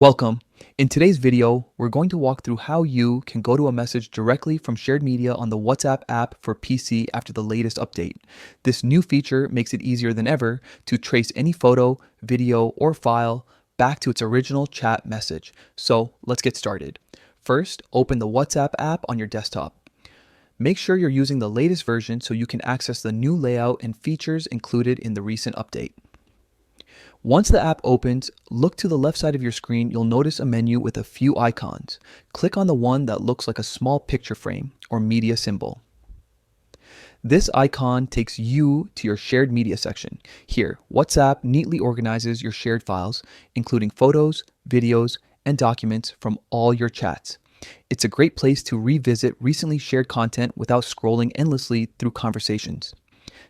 Welcome. In today's video, we're going to walk through how you can go to a message directly from shared media on the WhatsApp app for PC after the latest update. This new feature makes it easier than ever to trace any photo, video, or file back to its original chat message. So let's get started. First, open the WhatsApp app on your desktop. Make sure you're using the latest version so you can access the new layout and features included in the recent update. Once the app opens, look to the left side of your screen. You'll notice a menu with a few icons. Click on the one that looks like a small picture frame or media symbol. This icon takes you to your shared media section. Here, WhatsApp neatly organizes your shared files, including photos, videos, and documents from all your chats. It's a great place to revisit recently shared content without scrolling endlessly through conversations.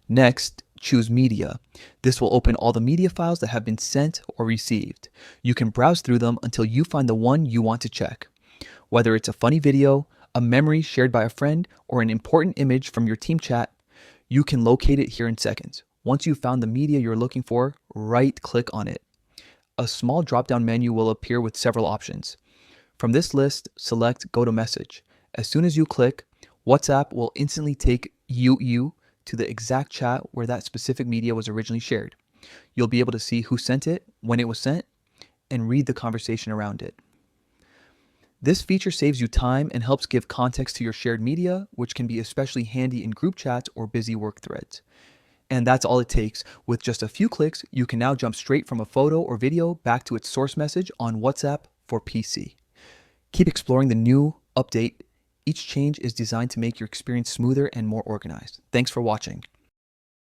Next, choose Media. This will open all the media files that have been sent or received. You can browse through them until you find the one you want to check. Whether it's a funny video, a memory shared by a friend, or an important image from your team chat, you can locate it here in seconds. Once you've found the media you're looking for, right-click on it. A small drop-down menu will appear with several options. From this list, select Go to Message. As soon as you click, WhatsApp will instantly take you to the exact chat where that specific media was originally shared. You'll be able to see who sent it, when it was sent, and read the conversation around it. This feature saves you time and helps give context to your shared media, which can be especially handy in group chats or busy work threads. And that's all it takes. With just a few clicks, you can now jump straight from a photo or video back to its source message on WhatsApp for PC. Keep exploring the new update. Each change is designed to make your experience smoother and more organized. Thanks for watching.